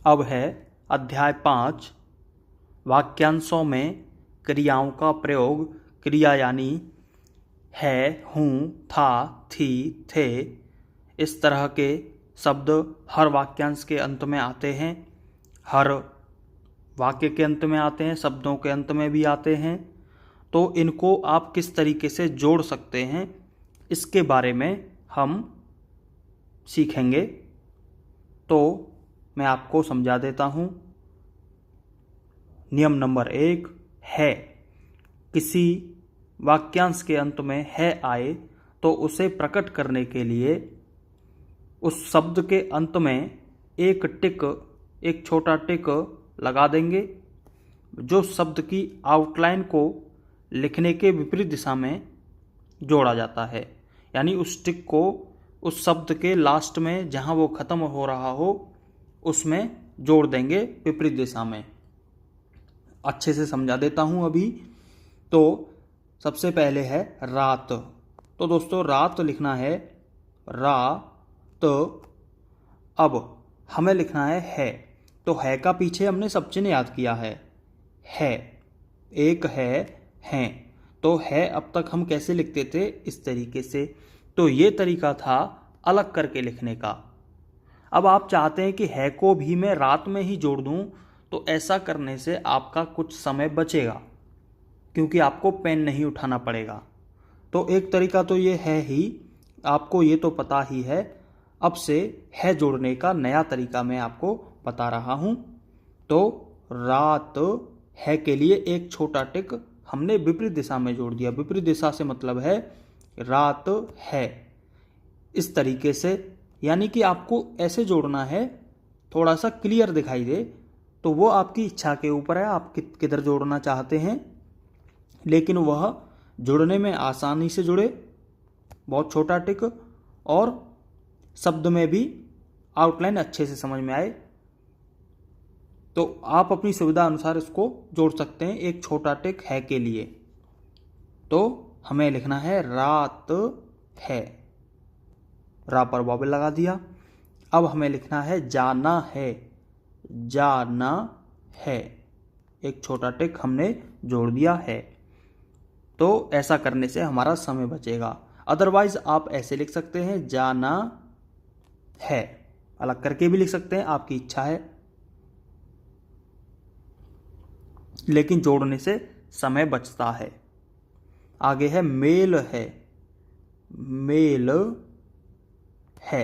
अब है अध्याय 5 वाक्यांशों में क्रियाओं का प्रयोग। क्रिया यानी है, हूँ, था, थी, थे, इस तरह के शब्द हर वाक्यांश के अंत में आते हैं, हर वाक्य के अंत में आते हैं, शब्दों के अंत में भी आते हैं। तो इनको आप किस तरीके से जोड़ सकते हैं, इसके बारे में हम सीखेंगे। तो मैं आपको समझा देता हूँ। नियम नंबर 1 है। किसी वाक्यांश के अंत में है आए तो उसे प्रकट करने के लिए उस शब्द के अंत में एक छोटा टिक लगा देंगे, जो शब्द की आउटलाइन को लिखने के विपरीत दिशा में जोड़ा जाता है। यानी उस टिक को उस शब्द के लास्ट में जहाँ वो ख़त्म हो रहा हो उसमें जोड़ देंगे विपरीत दिशा में। अच्छे से समझा देता हूँ अभी। तो सबसे पहले है रात। तो दोस्तों रात लिखना है रात। अब हमें लिखना है। तो है का पीछे हमने सब चिन्ह याद किया है। एक है, हैं। तो है अब तक हम कैसे लिखते थे, इस तरीके से। तो ये तरीका था अलग करके लिखने का। अब आप चाहते हैं कि है को भी मैं रात में ही जोड़ दूं, तो ऐसा करने से आपका कुछ समय बचेगा, क्योंकि आपको पेन नहीं उठाना पड़ेगा। तो एक तरीका तो ये है ही, आपको ये तो पता ही है। अब से है जोड़ने का नया तरीका मैं आपको बता रहा हूँ। तो रात है के लिए एक छोटा टिक हमने विपरीत दिशा में जोड़ दिया। विपरीत दिशा से मतलब है रात है, इस तरीके से। यानी कि आपको ऐसे जोड़ना है थोड़ा सा क्लियर दिखाई दे। तो वो आपकी इच्छा के ऊपर है, आप किधर जोड़ना चाहते हैं, लेकिन वह जुड़ने में आसानी से जुड़े, बहुत छोटा टिक, और शब्द में भी आउटलाइन अच्छे से समझ में आए। तो आप अपनी सुविधा अनुसार इसको जोड़ सकते हैं एक छोटा टिक है के लिए। तो हमें लिखना है रात है, रा पर बॉबल लगा दिया। अब हमें लिखना है जाना है। जाना है, एक छोटा टिक हमने जोड़ दिया है। तो ऐसा करने से हमारा समय बचेगा। अदरवाइज आप ऐसे लिख सकते हैं जाना है, अलग करके भी लिख सकते हैं, आपकी इच्छा है, लेकिन जोड़ने से समय बचता है। आगे है मेल है। मेल है।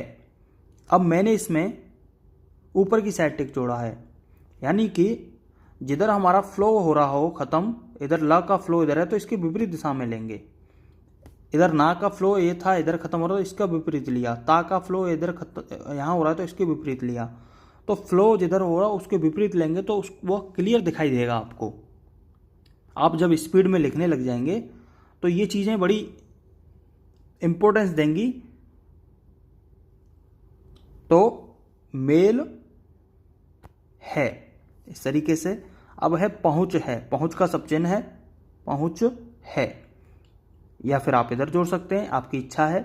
अब मैंने इसमें ऊपर की साइड टिक जोड़ा है, यानी कि जिधर हमारा फ्लो हो रहा हो खत्म, इधर ला का फ्लो इधर है तो इसके विपरीत दिशा में लेंगे। इधर ना का फ्लो ये था, इधर खत्म हो रहा है तो इसका विपरीत लिया। ता का फ्लो इधर यहाँ हो रहा है तो इसके विपरीत लिया। तो फ्लो जिधर हो रहा है उसके विपरीत लेंगे तो वह क्लियर दिखाई देगा आपको। आप जब स्पीड में लिखने लग जाएंगे तो ये चीज़ें बड़ी इंपॉर्टेंस देंगी। तो मेल है, इस तरीके से। अब है पहुंच है। पहुंच का सब चिन्ह है, पहुंच है, या फिर आप इधर जोड़ सकते हैं, आपकी इच्छा है।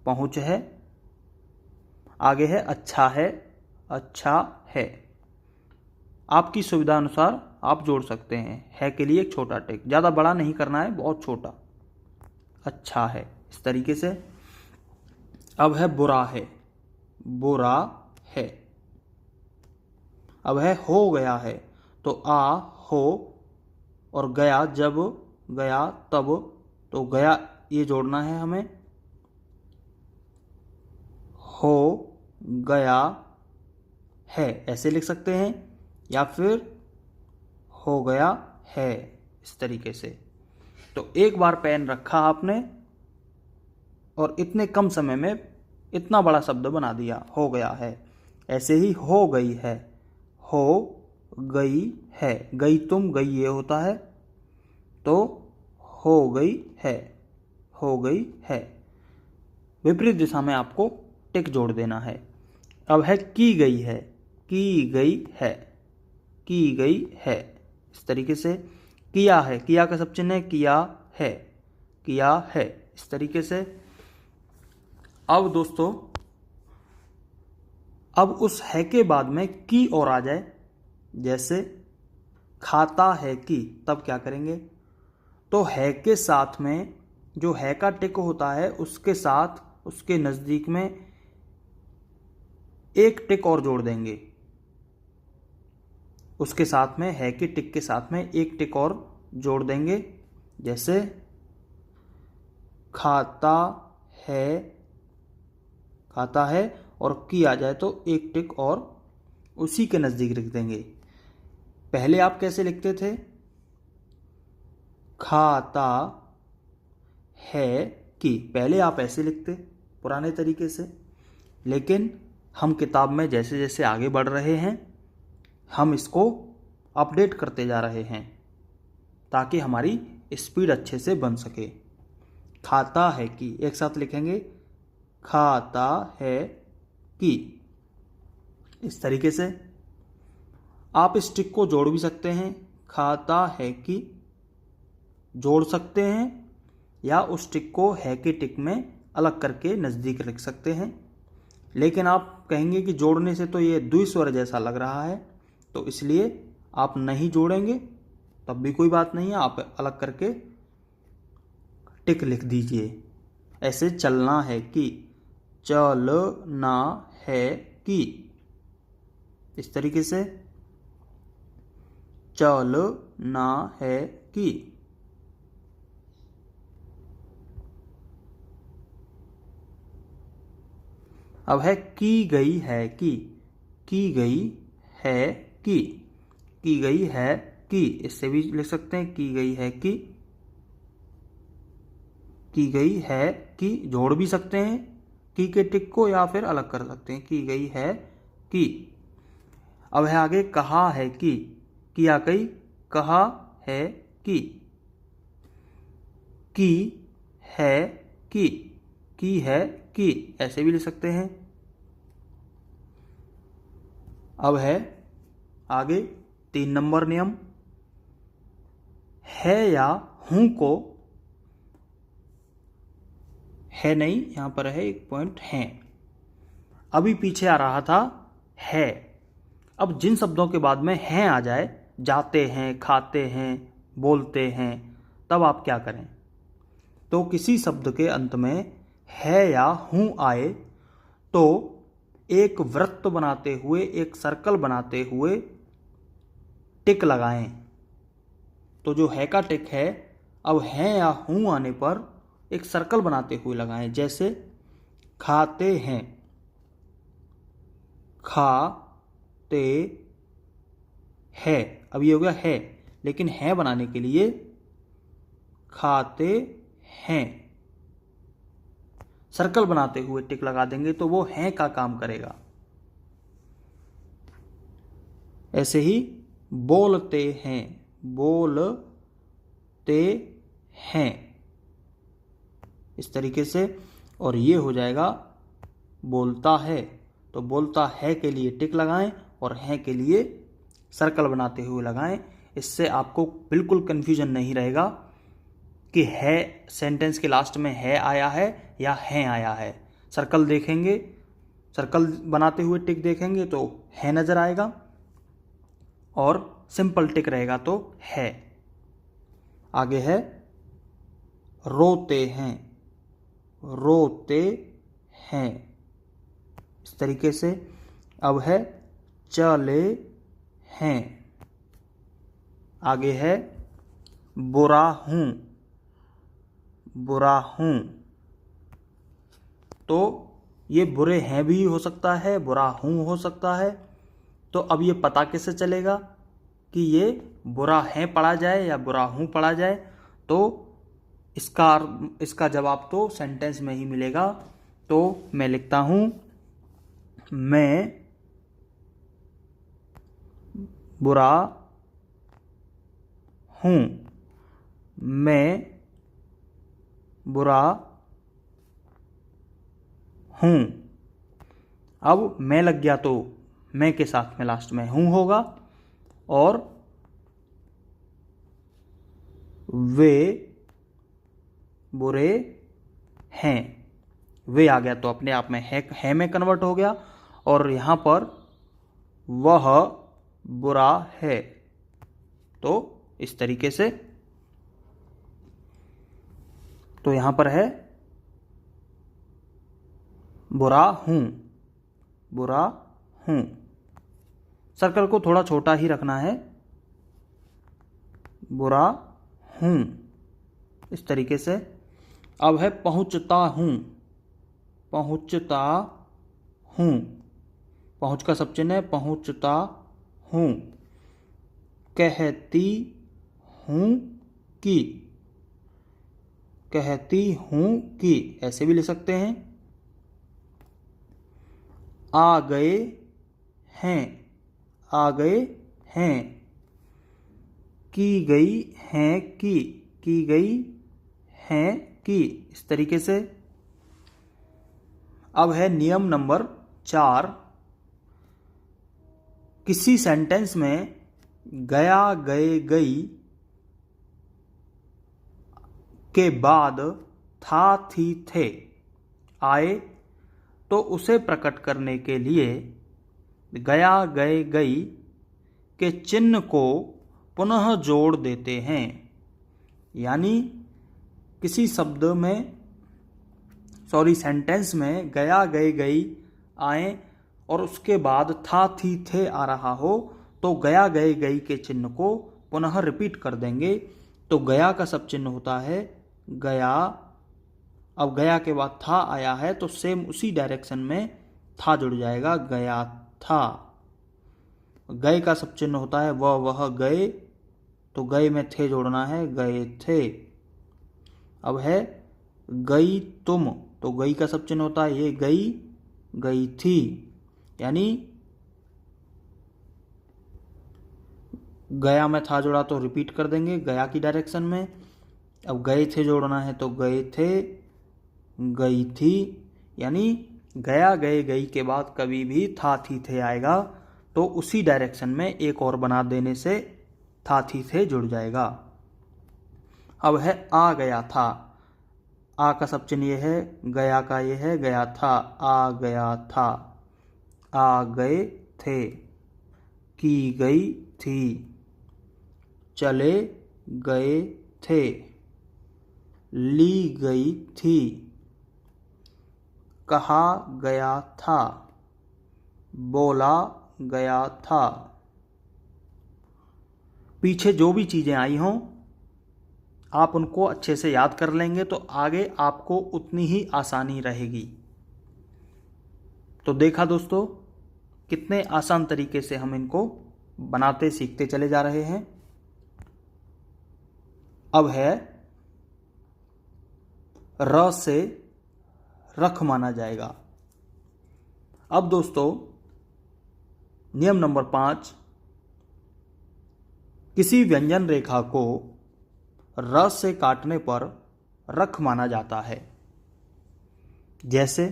पहुंच है। आगे है अच्छा है। अच्छा है, आपकी सुविधा अनुसार आप जोड़ सकते हैं। है के लिए एक छोटा टिक, ज़्यादा बड़ा नहीं करना है, बहुत छोटा। अच्छा है, इस तरीके से। अब है बुरा है। बुरा है। अब है हो गया है। तो आ, हो और गया, जब गया तब, तो गया ये जोड़ना है हमें। हो गया है, ऐसे लिख सकते हैं, या फिर हो गया है, इस तरीके से। तो एक बार पेन रखा आपने और इतने कम समय में इतना बड़ा शब्द बना दिया, हो गया है। ऐसे ही हो गई है। हो गई है, गई तुम, गई ये होता है, तो हो गई है। हो गई है, विपरीत दिशा में आपको टिक जोड़ देना है। अब है की गई है। की गई है। की गई है, इस तरीके से। किया है, किया का सब चिन्ह है, किया है। किया है, इस तरीके से। अब दोस्तों अब उस है के बाद में की और आ जाए, जैसे खाता है की, तब क्या करेंगे? तो है के साथ में जो है का टिक होता है उसके साथ उसके नज़दीक में एक टिक और जोड़ देंगे। उसके साथ में है के टिक के साथ में एक टिक और जोड़ देंगे, जैसे खाता है और की आ जाए तो एक टिक और उसी के नज़दीक लिख देंगे। पहले आप कैसे लिखते थे? खाता है कि, पहले आप ऐसे लिखते पुराने तरीके से, लेकिन हम किताब में जैसे जैसे आगे बढ़ रहे हैं हम इसको अपडेट करते जा रहे हैं ताकि हमारी स्पीड अच्छे से बन सके। खाता है कि, एक साथ लिखेंगे खाता है कि। इस तरीके से आप इस टिक को जोड़ भी सकते हैं, खाता है कि जोड़ सकते हैं, या उस टिक को है के टिक में अलग करके नज़दीक रख सकते हैं। लेकिन आप कहेंगे कि जोड़ने से तो ये द्विस्वर जैसा लग रहा है, तो इसलिए आप नहीं जोड़ेंगे तब भी कोई बात नहीं है, आप अलग करके टिक लिख दीजिए। ऐसे चलना है कि, चलना है कि, इस तरीके से चलना है कि। अब है की गई है कि, की गई है कि, की गई है कि, इससे भी लिख सकते हैं की गई है कि, की गई है कि, जोड़ भी सकते हैं की के टिक को या फिर अलग कर सकते हैं, की गई है कि। अब है आगे कहा है कि आ गई, कहा है कि है की है कि, ऐसे भी लिख सकते हैं। अब है आगे 3 नंबर नियम, है या हूं को, है नहीं, यहां पर है एक पॉइंट है, अभी पीछे आ रहा था है। अब जिन शब्दों के बाद में है आ जाए, जाते हैं, खाते हैं, बोलते हैं, तब आप क्या करें? तो किसी शब्द के अंत में है या हूं आए तो एक वृत्त बनाते हुए, एक सर्कल बनाते हुए टिक लगाएं। तो जो है का टिक है, अब है या हूं आने पर एक सर्कल बनाते हुए लगाएं, जैसे खाते हैं, खाते है, अब ये हो गया है, लेकिन है बनाने के लिए खाते हैं सर्कल बनाते हुए टिक लगा देंगे तो वो हैं का काम करेगा। ऐसे ही बोलते हैं, बोलते हैं, इस तरीके से। और ये हो जाएगा बोलता है, तो बोलता है के लिए टिक लगाएं और हैं के लिए सर्कल बनाते हुए लगाएं। इससे आपको बिल्कुल कन्फ्यूजन नहीं रहेगा कि है सेंटेंस के लास्ट में है आया है या हैं आया है। सर्कल देखेंगे, सर्कल बनाते हुए टिक देखेंगे तो है नज़र आएगा, और सिंपल टिक रहेगा तो है। आगे है रोते हैं, रोते हैं, इस तरीके से। अब है चले हैं, आगे है बुरा हूं, बुरा हूं। तो ये बुरे हैं भी हो सकता है, बुरा हूं हो सकता है। तो अब ये पता कैसे चलेगा कि ये बुरा है पढ़ा जाए या बुरा हूं पढ़ा जाए? तो इसका जवाब तो सेंटेंस में ही मिलेगा। तो मैं लिखता हूं, मैं बुरा हूं, मैं बुरा हूं। अब मैं लग गया तो मैं के साथ में लास्ट में हूं होगा, और वे बुरे हैं, वे आ गया तो अपने आप में है में कन्वर्ट हो गया, और यहाँ पर वह बुरा है। तो इस तरीके से, तो यहाँ पर है बुरा हूँ, बुरा हूँ। सर्कल को थोड़ा छोटा ही रखना है, बुरा हूँ, इस तरीके से। अब है पहुँचता हूँ, पहुँचता हूँ, पहुँच का सब चिन्ह है, पहुँचता हूँ। कहती हूँ कि, कहती हूँ कि, ऐसे भी ले सकते हैं। आ गए हैं, आ गए हैं। की गई हैं की गई हैं की, इस तरीके से। अब है नियम नंबर 4। किसी सेंटेंस में गया गए गई के बाद था थी थे आए तो उसे प्रकट करने के लिए गया गए गई के चिन्ह को पुनः जोड़ देते हैं। यानी किसी शब्द में, सेंटेंस में गया गए गई आए और उसके बाद था थी थे आ रहा हो तो गया गए गई के चिन्ह को पुनः रिपीट कर देंगे। तो गया का सब चिन्ह होता है गया। अब गया के बाद था आया है तो सेम उसी डायरेक्शन में था जुड़ जाएगा, गया था। गए का सब चिन्ह होता है वह गए, तो गए में थे जोड़ना है, गए थे। अब है गई तुम, तो गई का सब चिन्ह होता है ये गई, गई थी। यानी गया में था जोड़ा तो रिपीट कर देंगे गया की डायरेक्शन में। अब गए थे जोड़ना है तो गए थे, गई थी। यानी गया गए गई के बाद कभी भी था थी थे आएगा तो उसी डायरेक्शन में एक और बना देने से था थी थे जुड़ जाएगा। अब है आ गया था, आ का सब चिन्ह ये है, गया का ये है, गया था, आ गया था, आ गए थे, की गई थी, चले गए थे, ली गई थी, कहा गया था, बोला गया था। पीछे जो भी चीज़ें आई हों आप उनको अच्छे से याद कर लेंगे तो आगे आपको उतनी ही आसानी रहेगी। तो देखा दोस्तों कितने आसान तरीके से हम इनको बनाते सीखते चले जा रहे हैं। अब है र से रख माना जाएगा। अब दोस्तों नियम नंबर 5, किसी व्यंजन रेखा को र से काटने पर रख माना जाता है। जैसे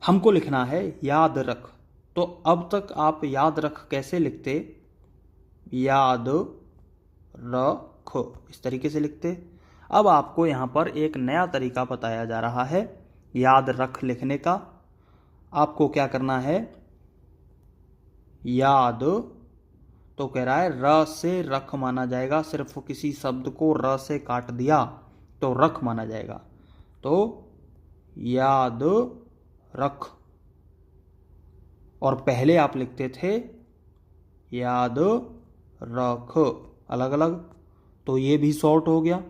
हमको लिखना है याद रख, तो अब तक आप याद रख कैसे लिखते, याद रख इस तरीके से लिखते। अब आपको यहाँ पर एक नया तरीका बताया जा रहा है याद रख लिखने का। आपको क्या करना है, याद तो कह रहा है र से रख माना जाएगा, सिर्फ किसी शब्द को र से काट दिया तो रख माना जाएगा। तो याद रख, और पहले आप लिखते थे याद रख अलग अलग, तो ये भी शॉर्ट हो गया।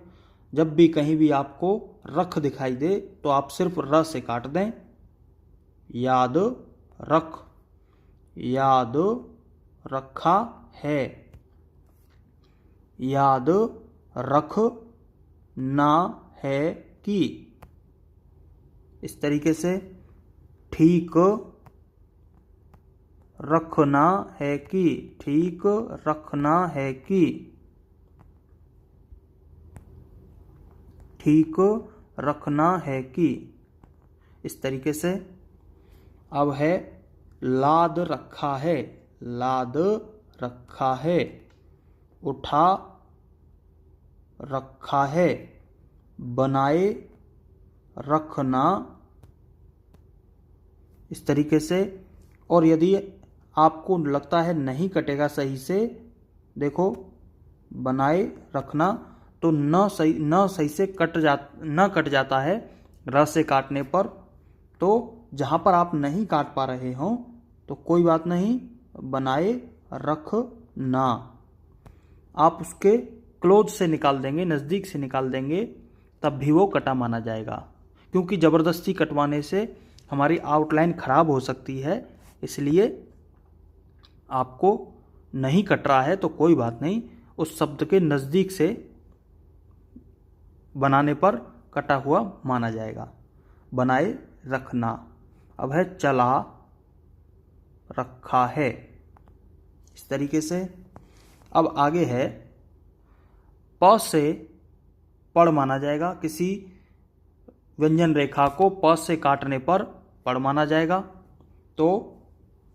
जब भी कहीं भी आपको रख दिखाई दे तो आप सिर्फ र से काट दें, याद रख, याद रखा है, याद रख ना है कि, इस तरीके से। ठीक रखना है कि, ठीक रखना है कि, ठीक रखना है कि, इस तरीके से। अब है लाद रखा है, लाद रखा है, उठा रखा है, बनाए रखना, इस तरीके से। और यदि आपको लगता है नहीं कटेगा सही से, देखो बनाए रखना, तो न सही से कट जाता है र से काटने पर। तो जहाँ पर आप नहीं काट पा रहे हो तो कोई बात नहीं, बनाए रखना। आप उसके क्लोज से निकाल देंगे, नज़दीक से निकाल देंगे, तब भी वो कटा माना जाएगा, क्योंकि ज़बरदस्ती कटवाने से हमारी आउटलाइन खराब हो सकती है। इसलिए आपको नहीं कट रहा है तो कोई बात नहीं, उस शब्द के नज़दीक से बनाने पर कटा हुआ माना जाएगा। बनाए रखना। अब है चला रखा है, इस तरीके से। अब आगे है प से पड़ माना जाएगा। किसी व्यंजन रेखा को प से काटने पर पड़ माना जाएगा। तो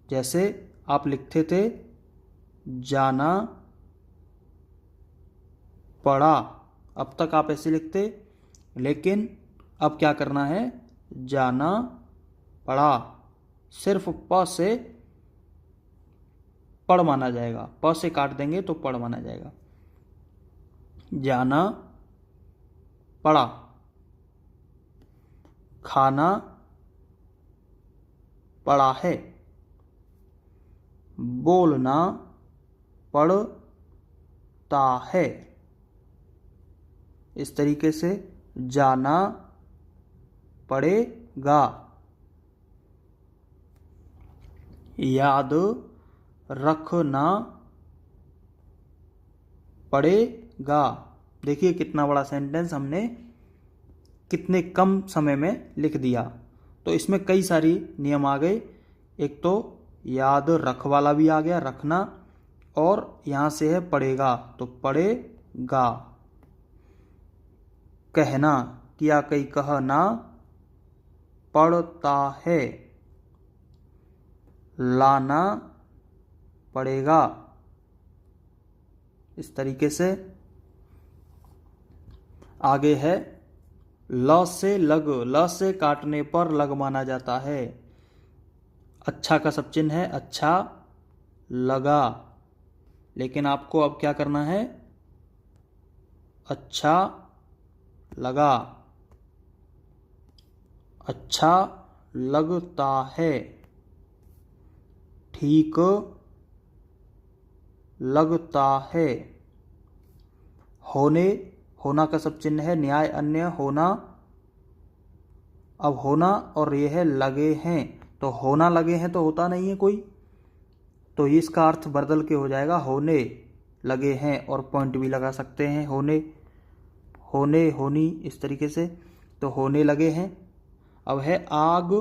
जैसे आप लिखते थे जाना पड़ा, अब तक आप ऐसे लिखते, लेकिन अब क्या करना है, जाना पड़ा, सिर्फ प से पड़ माना जाएगा। प से काट देंगे तो पड़ माना जाएगा। जाना पड़ा। खाना पड़ा है। बोलना पड़ता है। इस तरीके से जाना पड़ेगा। याद रखना पड़ेगा। देखिए कितना बड़ा सेंटेंस हमने कितने कम समय में लिख दिया। तो इसमें कई सारी नियम आ गए। एक तो याद रख वाला भी आ गया, रखना, और यहाँ से है पड़ेगा, तो पड़ेगा। कहना, किया कई कहना पड़ता है। लाना पड़ेगा। इस तरीके से आगे है ल से लग। ल से काटने पर लग माना जाता है। अच्छा का सब चिन्ह है, अच्छा लगा, लेकिन आपको अब क्या करना है, अच्छा लगा, अच्छा लगता है, ठीक लगता है। होने, होना का सब चिन्ह है, न्याय अन्य होना। अब होना और ये है लगे हैं, तो होना लगे हैं तो होता नहीं है कोई, तो इसका अर्थ बदल के हो जाएगा होने लगे हैं, और पॉइंट भी लगा सकते हैं, होने, होने, होनी, इस तरीके से। तो होने लगे हैं। अब है आग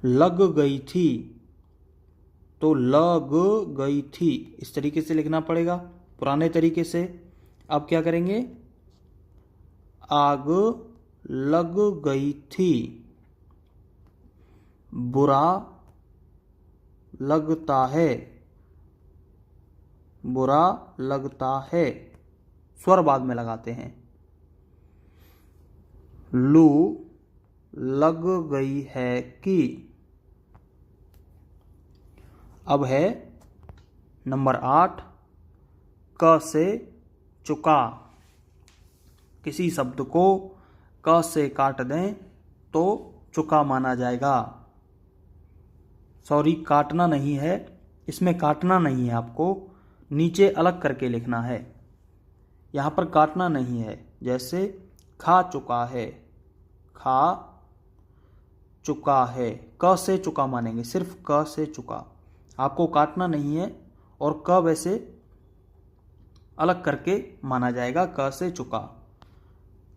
लग गई थी, तो लग गई थी, इस तरीके से लिखना पड़ेगा पुराने तरीके से। अब क्या करेंगे, आग लग गई थी। बुरा लगता है, बुरा लगता है, स्वर बाद में लगाते हैं। लू लग गई है कि। अब है नंबर 8, क से चुका। किसी शब्द को क से काट दें तो चुका माना जाएगा। सॉरी, काटना नहीं है, इसमें काटना नहीं है, आपको नीचे अलग करके लिखना है, यहाँ पर काटना नहीं है। जैसे खा चुका है, खा चुका है, क से चुका मानेंगे, सिर्फ क से चुका, आपको काटना नहीं है। और क वैसे अलग करके माना जाएगा, क से चुका।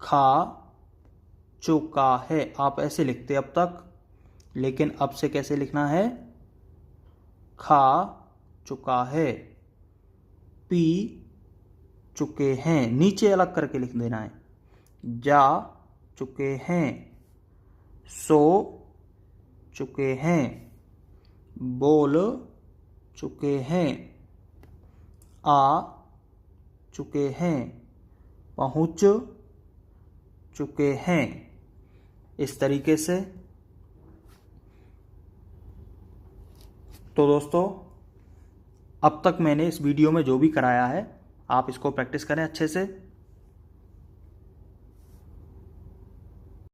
खा चुका है, आप ऐसे लिखते अब तक, लेकिन अब से कैसे लिखना है, खा चुका है। पी चुके हैं, नीचे अलग करके लिख देना है। जा चुके हैं, सो चुके हैं, बोल चुके हैं, आ चुके हैं, पहुंच चुके हैं। इस तरीके से तो दोस्तों, अब तक मैंने इस वीडियो में जो भी कराया है आप इसको प्रैक्टिस करें अच्छे से।